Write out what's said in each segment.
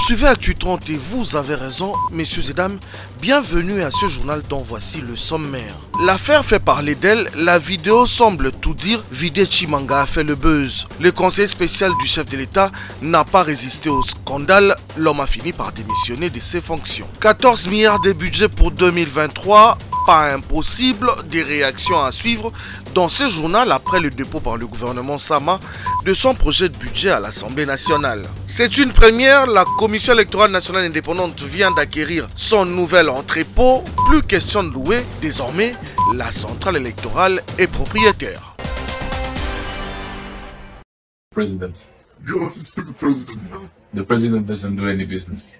suivez Actu 30 et vous avez raison, messieurs et dames, bienvenue à ce journal dont voici le sommaire. L'affaire fait parler d'elle, la vidéo semble tout dire, Vidé Chimanga a fait le buzz. Le conseiller spécial du chef de l'État n'a pas résisté au scandale, l'homme a fini par démissionner de ses fonctions. 14 milliards de budget pour 2023, pas impossible, des réactions à suivre dans ce journal après le dépôt par le gouvernement Sama de son projet de budget à l'Assemblée nationale. C'est une première, la Commission électorale nationale indépendante vient d'acquérir son nouvel entrepôt, plus question de louer, désormais la centrale électorale est propriétaire. The president doesn't do any business.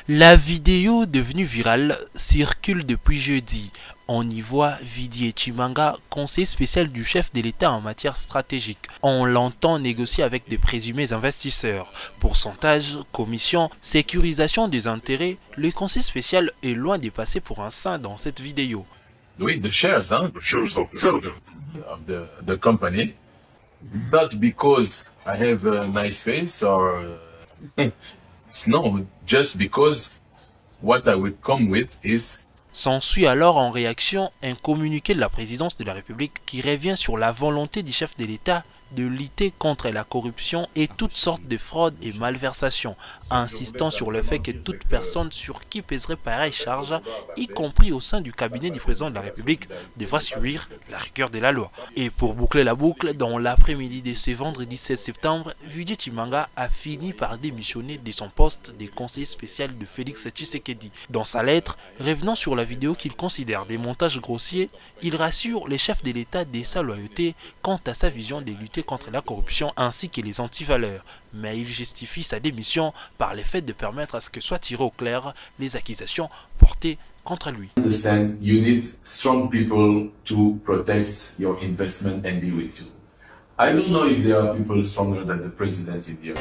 La vidéo devenue virale circule depuis jeudi. On y voit Vidé Chimanga, conseiller spécial du chef de l'État en matière stratégique. On l'entend négocier avec des présumés investisseurs. Pourcentage, commission, sécurisation des intérêts, le conseiller spécial est loin de passer pour un saint dans cette vidéo. Oui, the shares, huh? The shares of the company. Not because I have a nice face or... No, just because what I would come with is... S'ensuit alors en réaction un communiqué de la présidence de la République qui revient sur la volonté du chef de l'État de lutter contre la corruption et toutes sortes de fraudes et malversations, insistant sur le fait que toute personne sur qui pèserait pareille charge, y compris au sein du cabinet du président de la République, devra subir la rigueur de la loi. Et pour boucler la boucle, dans l'après-midi de ce vendredi 16 septembre, Vidé Chimanga a fini par démissionner de son poste de conseiller spécial de Félix Tshisekedi. Dans sa lettre, revenant sur la vidéo qu'il considère des montages grossiers, il rassure les chefs de l'État de sa loyauté quant à sa vision de lutter contre la corruption ainsi que les antivaleurs, mais il justifie sa démission par le fait de permettre à ce que soient tirées au clair les accusations portées contre lui. Understand, you need strong people to protect your investment and be with you. I don't know if there are people stronger than the president in here.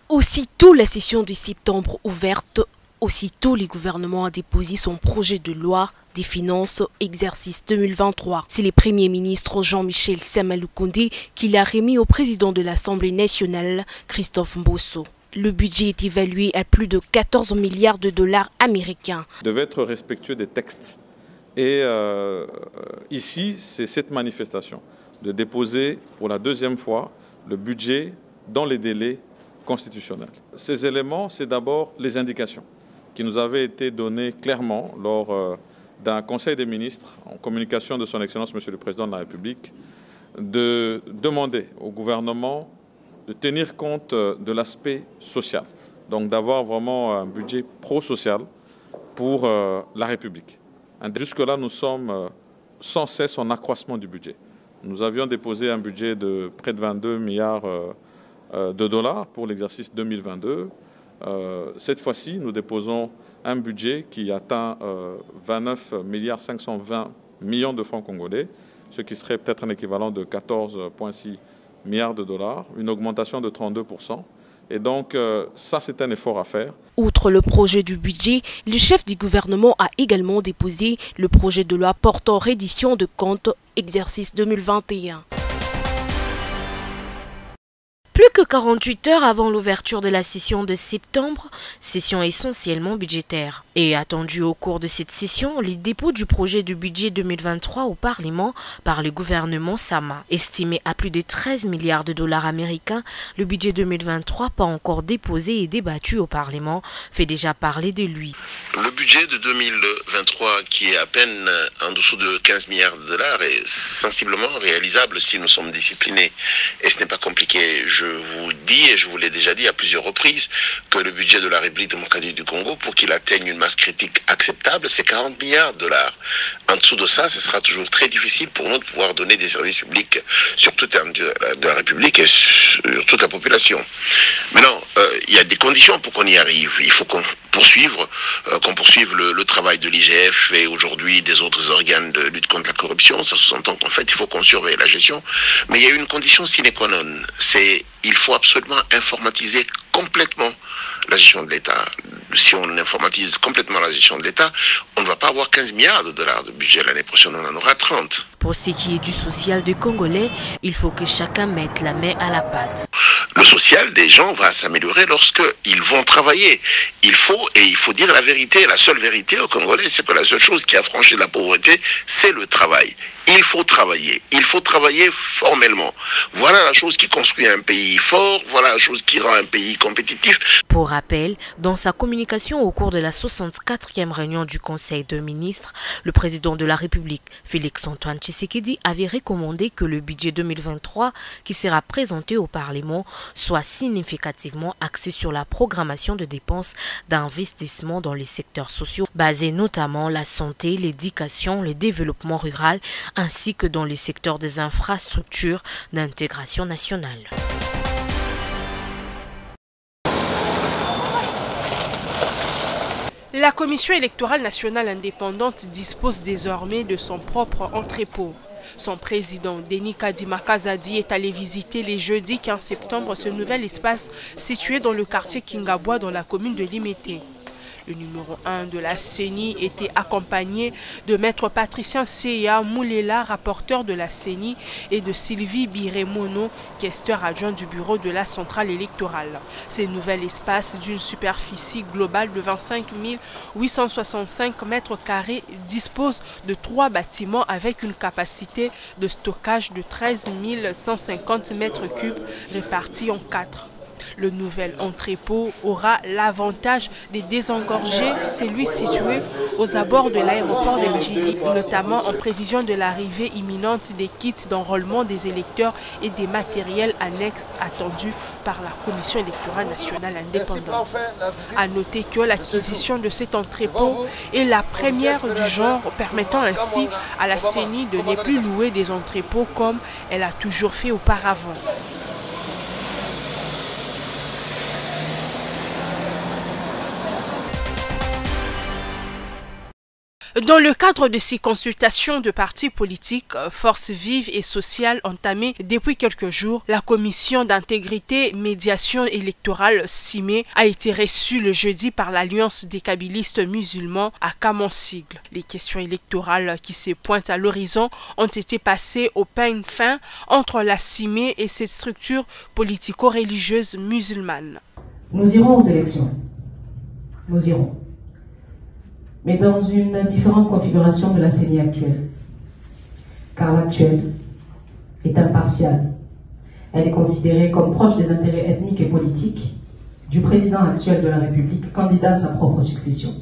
Aussitôt la session de septembre ouverte, aussitôt le gouvernement a déposé son projet de loi des finances exercice 2023. C'est le Premier ministre Jean-Michel Samaloukonde qui l'a remis au président de l'Assemblée nationale, Christophe Mbosso. Le budget est évalué à plus de 14 milliards de dollars américains. Devait être respectueux des textes. Et ici, c'est cette manifestation de déposer pour la deuxième fois le budget dans les délais constitutionnels. Ces éléments, c'est d'abord les indications qui nous avaient été données clairement lors d'un Conseil des ministres en communication de son Excellence Monsieur le Président de la République de demander au gouvernement de tenir compte de l'aspect social, donc d'avoir vraiment un budget pro-social pour la République. Jusque-là, nous sommes sans cesse en accroissement du budget. Nous avions déposé un budget de près de 22 milliards de dollars pour l'exercice 2022. Cette fois-ci, nous déposons un budget qui atteint 29 milliards 520 millions de francs congolais, ce qui serait peut-être un équivalent de 14,6 milliards de dollars, une augmentation de 32%. Et donc, ça, c'est un effort à faire. Outre le projet du budget, le chef du gouvernement a également déposé le projet de loi portant reddition de comptes exercice 2021. Plus que 48 heures avant l'ouverture de la session de septembre, session essentiellement budgétaire. Et attendu au cours de cette session, le dépôt du projet du budget 2023 au Parlement par le gouvernement Sama. Estimé à plus de 13 milliards de dollars américains, le budget 2023 pas encore déposé et débattu au Parlement fait déjà parler de lui. Le budget de 2023 qui est à peine en dessous de 15 milliards de dollars est sensiblement réalisable si nous sommes disciplinés. Et ce n'est pas compliqué. Je vous dis, et je vous l'ai déjà dit à plusieurs reprises, que le budget de la République démocratique du Congo, pour qu'il atteigne une masse critique acceptable, c'est 40 milliards de dollars. En dessous de ça, ce sera toujours très difficile pour nous de pouvoir donner des services publics sur tout terme de la République et sur toute la population. Maintenant, il y a des conditions pour qu'on y arrive. Il faut qu'on poursuive le travail de l'IGF et aujourd'hui des autres organes de lutte contre la corruption. Ça sous-entend qu'en fait, il faut qu'on surveille la gestion. Mais il y a une condition sine qua non, c'est il faut absolument informatiser complètement la gestion de l'État. Si on informatise complètement la gestion de l'État, on ne va pas avoir 15 milliards de dollars de budget l'année prochaine, on en aura 30. Pour ce qui est du social des Congolais, il faut que chacun mette la main à la pâte. le social des gens va s'améliorer lorsqu'ils vont travailler. Il faut dire la vérité. La seule vérité aux Congolais, c'est que la seule chose qui a franchi la pauvreté, c'est le travail. Il faut travailler formellement. Voilà la chose qui construit un pays fort, voilà la chose qui rend un pays compétitif. Pour rappel, dans sa communication au cours de la 64e réunion du Conseil de ministres, le président de la République, Félix-Antoine Tshisekedi, avait recommandé que le budget 2023 qui sera présenté au Parlement soit significativement axé sur la programmation de dépenses d'investissement dans les secteurs sociaux, basés notamment la santé, l'éducation, le développement rural, ainsi que dans les secteurs des infrastructures d'intégration nationale. La Commission électorale nationale indépendante dispose désormais de son propre entrepôt. Son président, Denis Kadima Kazadi, est allé visiter les jeudis 15 septembre ce nouvel espace situé dans le quartier Kingaboua dans la commune de Limete. Le numéro 1 de la CENI était accompagné de maître Patricien Seya Moulela, rapporteur de la CENI, et de Sylvie Biremono, questeur adjoint du bureau de la centrale électorale. Ces nouvel espace d'une superficie globale de 25 865 mètres carrés dispose de 3 bâtiments avec une capacité de stockage de 13 150 mètres cubes répartis en 4. Le nouvel entrepôt aura l'avantage de désengorger celui situé aux abords de l'aéroport de Djili, notamment en prévision de l'arrivée imminente des kits d'enrôlement des électeurs et des matériels annexes attendus par la Commission électorale nationale indépendante. À noter que l'acquisition de cet entrepôt est la première du genre, permettant ainsi à la CENI de ne plus louer des entrepôts comme elle a toujours fait auparavant. Dans le cadre de ces consultations de partis politiques, Forces vives et sociales entamées depuis quelques jours, la commission d'intégrité médiation électorale CIME a été reçue le jeudi par l'Alliance des kabylistes musulmans à Kamonsigle. Les questions électorales qui se pointent à l'horizon ont été passées au peigne fin entre la CIME et cette structure politico-religieuse musulmane. Nous irons aux élections. Nous irons. Mais dans une différente configuration de la CENI actuelle. Car l'actuelle est impartiale. Elle est considérée comme proche des intérêts ethniques et politiques du président actuel de la République, candidat à sa propre succession.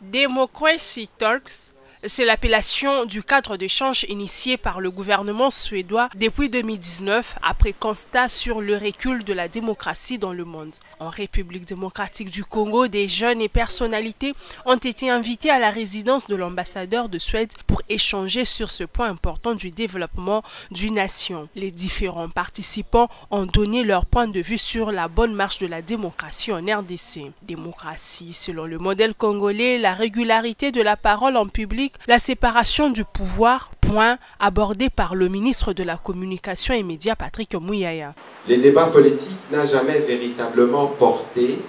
Democracy Talks, c'est l'appellation du cadre d'échange initié par le gouvernement suédois depuis 2019 après constat sur le recul de la démocratie dans le monde. En République démocratique du Congo, des jeunes et personnalités ont été invités à la résidence de l'ambassadeur de Suède pour échanger sur ce point important du développement d'une nation. Les différents participants ont donné leur point de vue sur la bonne marche de la démocratie en RDC. Démocratie selon le modèle congolais, la régularité de la parole en public, la séparation du pouvoir, point abordé par le ministre de la Communication et Médias Patrick Mouyaya. Les débats politiques n'ont jamais véritablement porté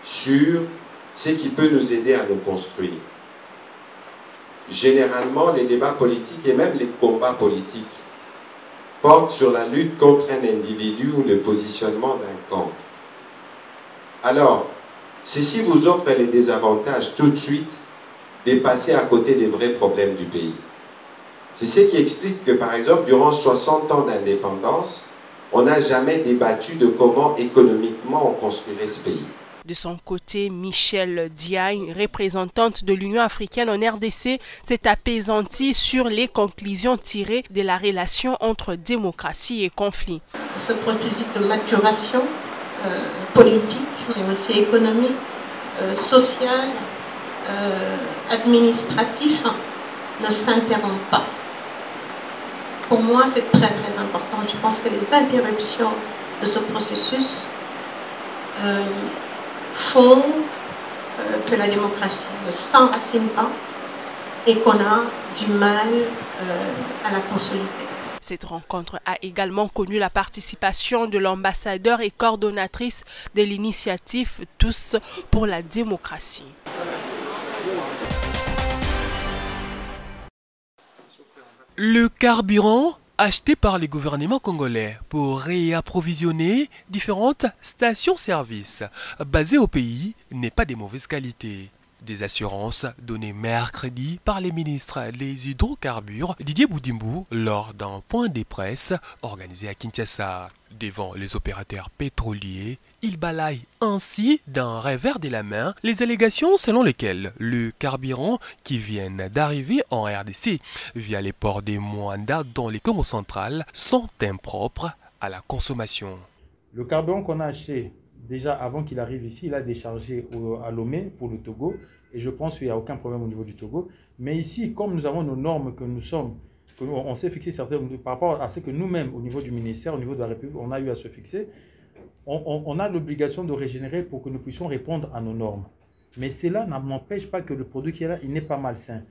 sur ce qui peut nous aider à nous construire. Généralement, les débats politiques et même les combats politiques portent sur la lutte contre un individu ou le positionnement d'un camp. Alors, ceci vous offre les désavantages tout de suite de passer à côté des vrais problèmes du pays. C'est ce qui explique que, par exemple, durant 60 ans d'indépendance, on n'a jamais débattu de comment économiquement on construirait ce pays. De son côté, Michel Diagne, représentante de l'Union africaine en RDC, s'est apaisantie sur les conclusions tirées de la relation entre démocratie et conflit. Ce processus de maturation politique, mais aussi économique, social, administratif ne s'interrompt pas. Pour moi, c'est très très important. Je pense que les interruptions de ce processus font que la démocratie ne s'enracine pas et qu'on a du mal à la consolider. Cette rencontre a également connu la participation de l'ambassadeur et coordonnatrice de l'initiative Tous pour la démocratie. Le carburant acheté par les gouvernements congolais pour réapprovisionner différentes stations-service basées au pays n'est pas de mauvaise qualité. Des assurances données mercredi par les ministres des hydrocarbures Didier Boudimbu lors d'un point de presse organisé à Kinshasa. Devant les opérateurs pétroliers, il balaye ainsi d'un revers de la main les allégations selon lesquelles le carburant qui vient d'arriver en RDC via les ports des Mwanda dans les Congo centrales sont impropres à la consommation. Le carburant qu'on a acheté déjà avant qu'il arrive ici, il a déchargé à Lomé pour le Togo et je pense qu'il n'y a aucun problème au niveau du Togo. Mais ici, comme nous avons nos normes on s'est fixé certaines par rapport à ce que nous-mêmes, au niveau du ministère, au niveau de la République, on a eu à se fixer, on a l'obligation de régénérer pour que nous puissions répondre à nos normes. Mais cela n'empêche pas que le produit qui est là, il n'est pas malsain.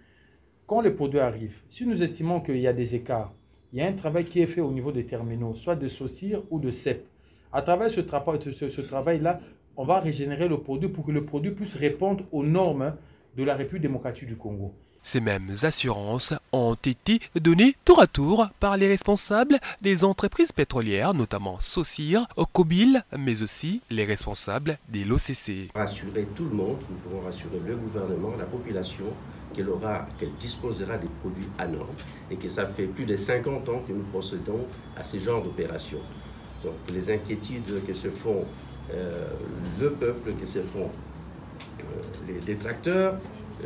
Quand le produit arrive, si nous estimons qu'il y a des écarts, il y a un travail qui est fait au niveau des terminaux, soit de SOCIR ou de CEP. À travers ce travail-là, on va régénérer le produit pour que le produit puisse répondre aux normes de la République démocratique du Congo. Ces mêmes assurances ont été données tour à tour par les responsables des entreprises pétrolières, notamment SOCIR, Cobil, mais aussi les responsables de l'OCC. Rassurer tout le monde, nous pourrons rassurer le gouvernement, la population, qu'elle disposera des produits à normes et que ça fait plus de 50 ans que nous procédons à ce genre d'opérations. Donc les inquiétudes que se font le peuple, que se font les détracteurs,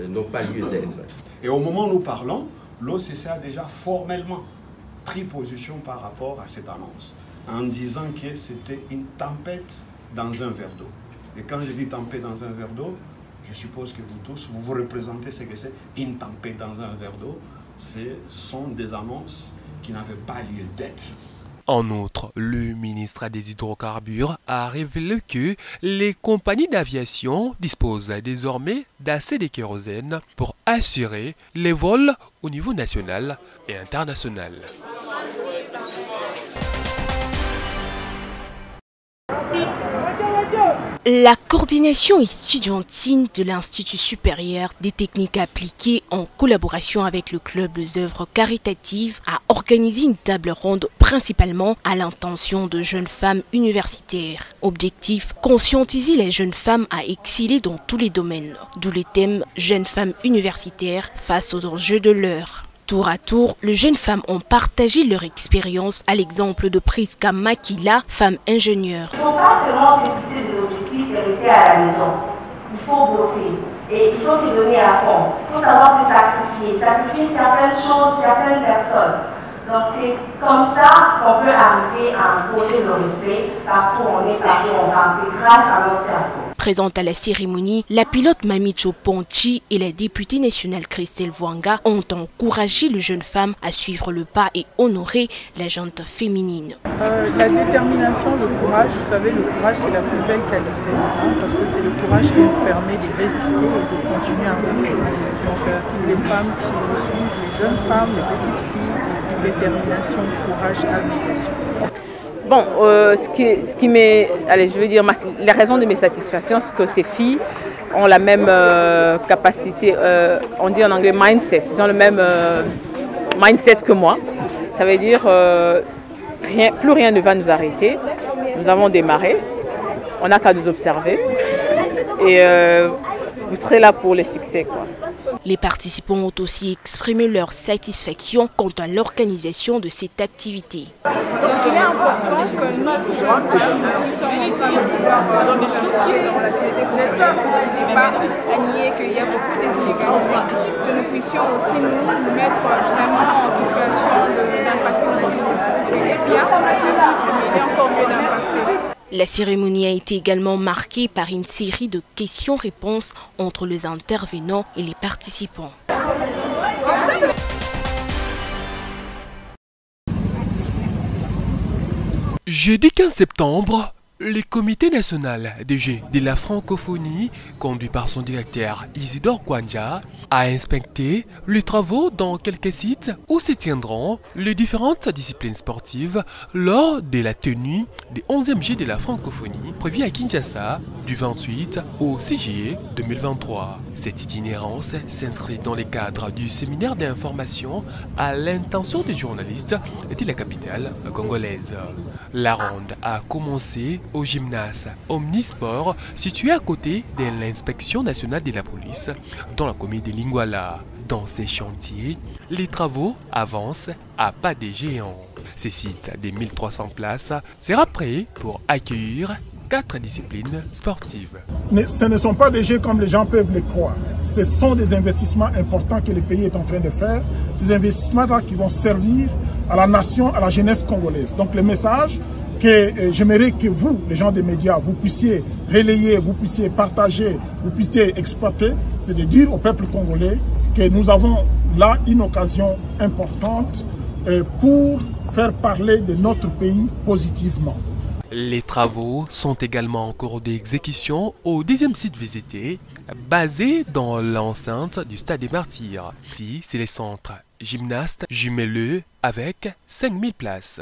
n'ont pas lieu d'être. Et au moment où nous parlons, l'OCC a déjà formellement pris position par rapport à cette annonce, en disant que c'était une tempête dans un verre d'eau. Et quand je dis tempête dans un verre d'eau, je suppose que vous tous, vous représentez ce que c'est une tempête dans un verre d'eau. Ce sont des annonces qui n'avaient pas lieu d'être. En outre, le ministre des Hydrocarbures a révélé que les compagnies d'aviation disposent désormais d'assez de kérosène pour assurer les vols au niveau national et international. La coordination estudiantine de l'Institut supérieur des techniques appliquées en collaboration avec le club des œuvres caritatives a organisé une table ronde principalement à l'intention de jeunes femmes universitaires. Objectif, conscientiser les jeunes femmes à exceller dans tous les domaines, d'où les thèmes jeunes femmes universitaires face aux enjeux de l'heure. Tour à tour, les jeunes femmes ont partagé leur expérience à l'exemple de Priska Makila, femme ingénieure. Il ne faut pas seulement se fixer des objectifs et rester à la maison. Il faut bosser et il faut se donner à fond. Il faut savoir se sacrifier certaines choses, certaines personnes. Donc c'est comme ça qu'on peut arriver à imposer le respect partout où on est, partout où on va. C'est grâce à notre cerveau. Présente à la cérémonie, la pilote Mamicho Ponchi et la députée nationale Christelle Vwanga ont encouragé les jeunes femmes à suivre le pas et honorer la gente féminine. La détermination, le courage, vous savez, le courage c'est la plus belle qualité, hein, parce que c'est le courage qui nous permet de résister et de continuer à avancer. Donc toutes les femmes qui nous suivent, les jeunes femmes, les petites filles, détermination, courage, abnégation. Bon, ce qui m'est, allez, je veux dire, la raison de mes satisfactions, c'est que ces filles ont la même capacité, on dit en anglais mindset, ils ont le même mindset que moi. Ça veut dire plus rien ne va nous arrêter. Nous avons démarré, on n'a qu'à nous observer et vous serez là pour les succès, quoi. Les participants ont aussi exprimé leur satisfaction quant à l'organisation de cette activité. Donc il est important que nous, jeunes femmes, qui sommes en train de vouloir nous soutenir dans la société congolaise, parce qu'il n'est pas à nier qu'il y a beaucoup d'inégalités, que nous puissions aussi nous mettre vraiment en situation d'impacter notre vie. Parce qu'il est bien de vivre, mais il est encore mieux d'impacter. La cérémonie a été également marquée par une série de questions-réponses entre les intervenants et les participants. Jeudi 15 septembre, Le comité national des Jeux de la francophonie, conduit par son directeur Isidore Kwanja, a inspecté les travaux dans quelques sites où se tiendront les différentes disciplines sportives lors de la tenue des 11e Jeux de la francophonie prévus à Kinshasa du 28 au 6 juillet 2023. Cette itinérance s'inscrit dans le cadre du séminaire d'information à l'intention des journalistes de la capitale congolaise. La ronde a commencé au gymnase Omnisport situé à côté de l'inspection nationale de la police dans la commune de Lingwala. Dans ces chantiers, les travaux avancent à pas de géant. Ce site de 1300 places sera prêt pour accueillir 4 disciplines sportives. Mais ce ne sont pas des jeux comme les gens peuvent le croire. Ce sont des investissements importants que le pays est en train de faire. Ces investissements-là qui vont servir à la nation, à la jeunesse congolaise. Donc le message que j'aimerais que vous, les gens des médias, vous puissiez relayer, vous puissiez partager, vous puissiez exploiter, c'est de dire au peuple congolais que nous avons là une occasion importante pour faire parler de notre pays positivement. Les travaux sont également en cours d'exécution au 10e site visité, basé dans l'enceinte du Stade des Martyrs. C'est le centre gymnaste jumeleux avec 5000 places.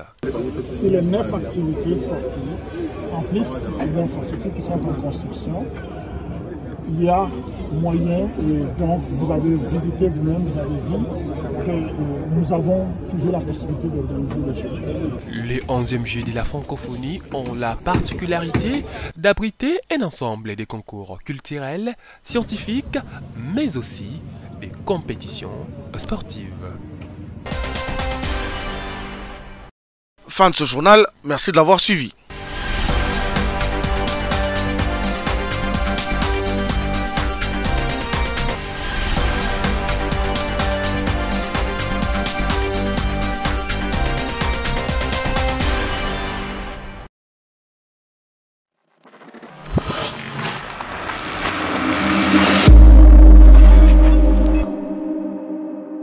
C'est les 9 activités sportives, en plus des infrastructures qui sont en construction. Il y a moyen, et donc vous avez visité vous-même, vous avez vu que nous avons toujours la possibilité d'organiser les Jeux. Les 11e Jeux de la francophonie ont la particularité d'abriter un ensemble de concours culturels, scientifiques, mais aussi des compétitions sportives. Fin de ce journal, merci de l'avoir suivi.